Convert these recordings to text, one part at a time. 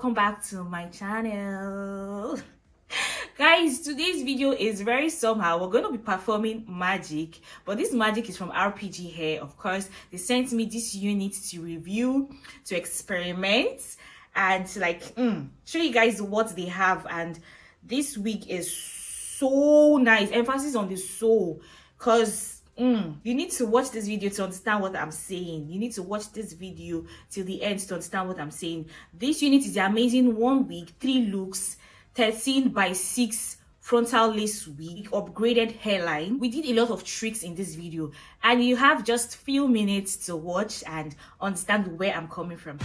welcome back to my channel. Guys, today's video is very somehow. We're going to be performing magic, but this magic is from RPGHair. Of course, they sent me this unit to review, to experiment, and to show you guys what they have. And this wig is so nice, emphasis on the soul, because you need to watch this video to understand what I'm saying. You need to watch this video till the end to understand what I'm saying. This unit is the amazing 1 wig, 3 looks, 13x6 frontal lace wig, upgraded hairline. We did a lot of tricks in this video, and you have just few minutes to watch and understand where I'm coming from.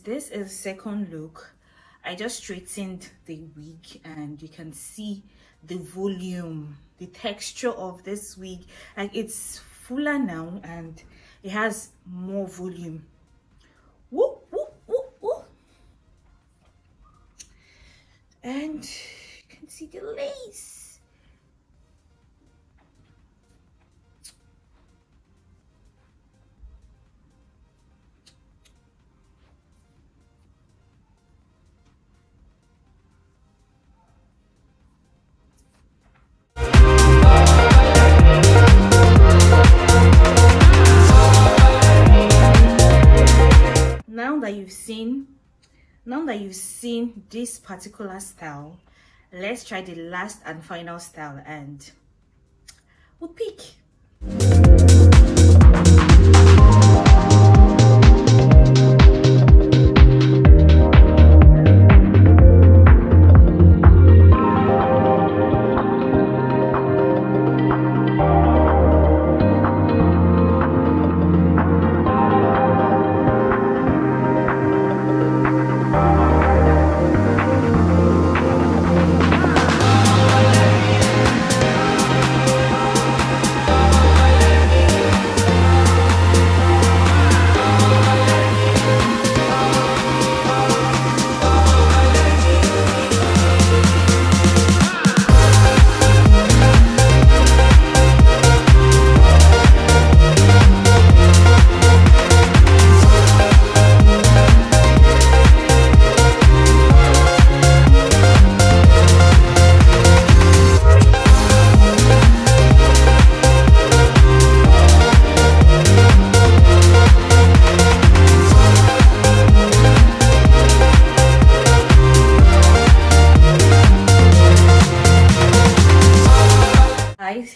this is the second look. I just straightened the wig and you can see the volume, the texture of this wig. Like, it's fuller now and it has more volume. Woo, woo, woo, woo. And you can see the lace. Now that you've seen this particular style, let's try the last and final style and we'll pick.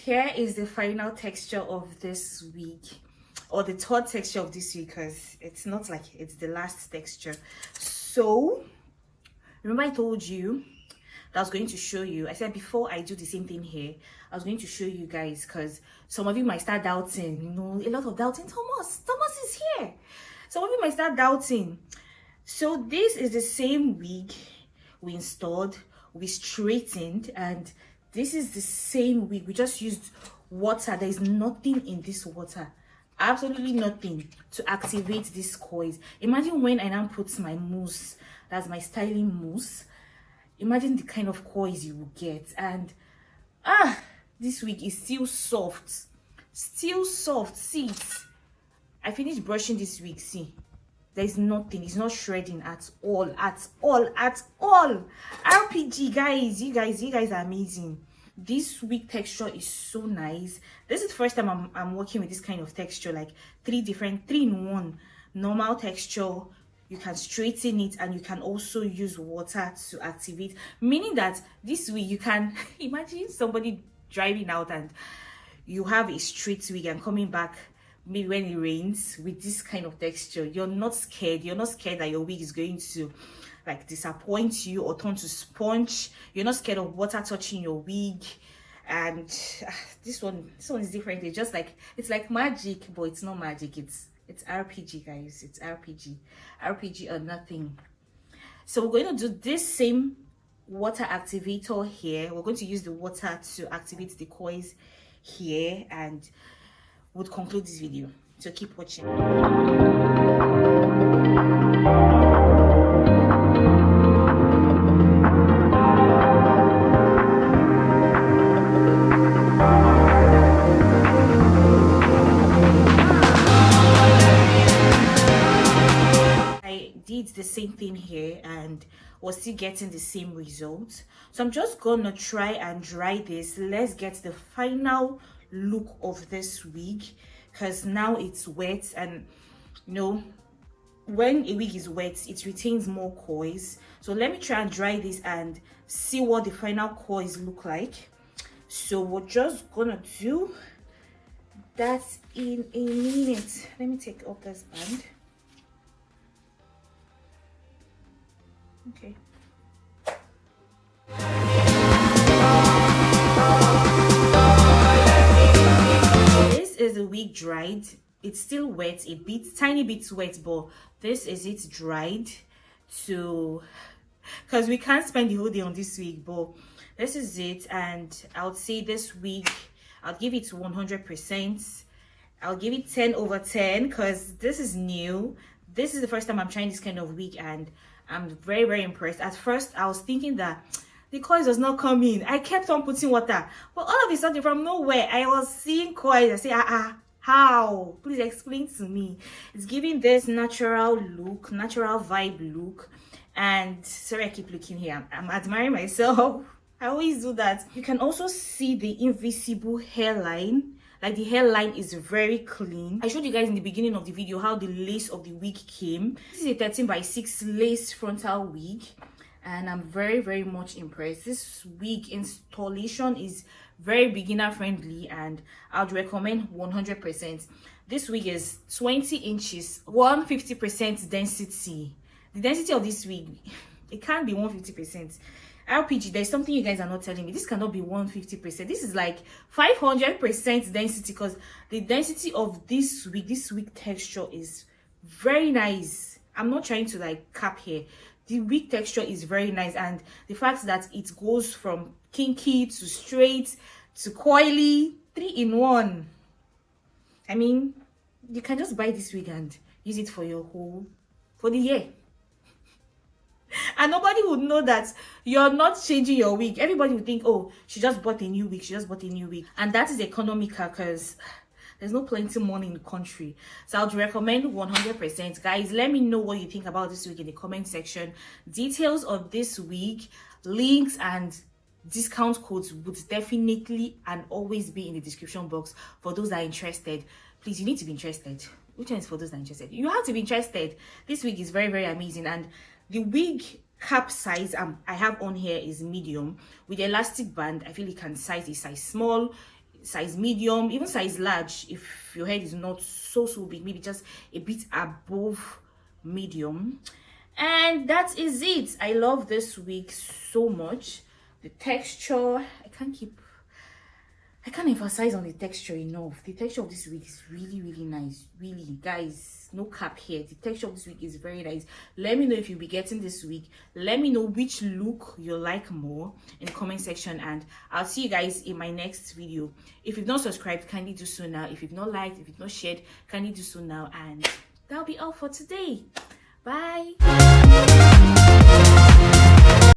Here is the final texture of this wig, or the third texture of this wig, because it's not like it's the last texture. So remember I told you that I was going to show you, I said before I do the same thing here, I was going to show you guys, because some of you might start doubting, you know, a lot of doubting. Thomas is here. Some of you might start doubting. So this is the same wig we installed, we straightened, and this is the same wig. We just used water. There is nothing in this water, absolutely nothing, to activate these coils. Imagine when I now put my mousse, that's my styling mousse, imagine the kind of coils you will get. And this wig is still soft, see it. I finished brushing this wig, see, there is nothing, it's not shredding at all. RPG, guys, you guys are amazing. This wig texture is so nice. This is the first time I'm working with this kind of texture, like 3-in-1 normal texture. You can straighten it and you can also use water to activate, meaning that this wig you can imagine somebody driving out and you have a straight wig and coming back maybe when it rains with this kind of texture. You're not scared that your wig is going to like disappoint you or turn to sponge. You're not scared of water touching your wig. And this one is different. It's just like, it's like magic, but it's not magic. It's RPG, guys. It's RPG or nothing. So we're going to do this same water activator here. We're going to use the water to activate the coils here, and would conclude this video. So keep watching. I did the same thing here and was still getting the same result. So I'm just gonna try and dry this. Let's get the final look of this wig, because now it's wet, and you know, when a wig is wet it retains more coils. So let me try and dry this and see what the final coils look like. So we're just gonna do that in a minute. Let me take off this band. Okay. Is the wig dried. It's still wet, a bit, tiny bit wet, but this is it dried. to, because we can't spend the whole day on this wig, but this is it. And I would say this wig, I'll give it 100%. I'll give it 10 over 10 because this is new. This is the first time I'm trying this kind of wig, and I'm very, very impressed. At first, I was thinking that the coils does not come in. I kept on putting water, but all of a sudden, from nowhere, I was seeing coils. I say, how? Please explain to me. It's giving this natural look, natural vibe look. And sorry, I keep looking here. I'm admiring myself. I always do that. You can also see the invisible hairline. Like, the hairline is very clean. I showed you guys in the beginning of the video how the lace of the wig came. This is a 13x6 lace frontal wig, and I'm very, very much impressed. This wig installation is very beginner friendly, and I'd recommend 100%. This wig is 20 inches, 150% density. The density of this wig, it can't be 150%. RPG, there's something you guys are not telling me. This cannot be 150%. This is like 500% density, because the density of this wig texture is very nice. I'm not trying to like cap here. The wig texture is very nice, and the fact that it goes from kinky to straight to coily, 3-in-1. I mean, you can just buy this wig and use it for the year. And nobody would know that you're not changing your wig. Everybody would think, oh, she just bought a new wig. She just bought a new wig. And that is economical, because there's no plenty money in the country. So I would recommend 100%. Guys, let me know what you think about this wig in the comment section. Details of this wig, links, and discount codes would definitely and always be in the description box for those that are interested. Please, you need to be interested. Which one is for those that are interested? You have to be interested. This wig is very, very amazing. And the wig cap size I have on here is medium with elastic band. I feel it can size a size small, size medium, even size large if your head is not so big, maybe just a bit above medium. And that is it. I love this wig so much. The texture, I can't emphasize on the texture enough. The texture of this wig is really, really nice. Really, guys, no cap here. The texture of this wig is very nice. Let me know if you'll be getting this wig. Let me know which look you like more in the comment section, and I'll see you guys in my next video. If you've not subscribed, kindly do so now. If you've not liked, if you've not shared, kindly do so now. And that'll be all for today. Bye.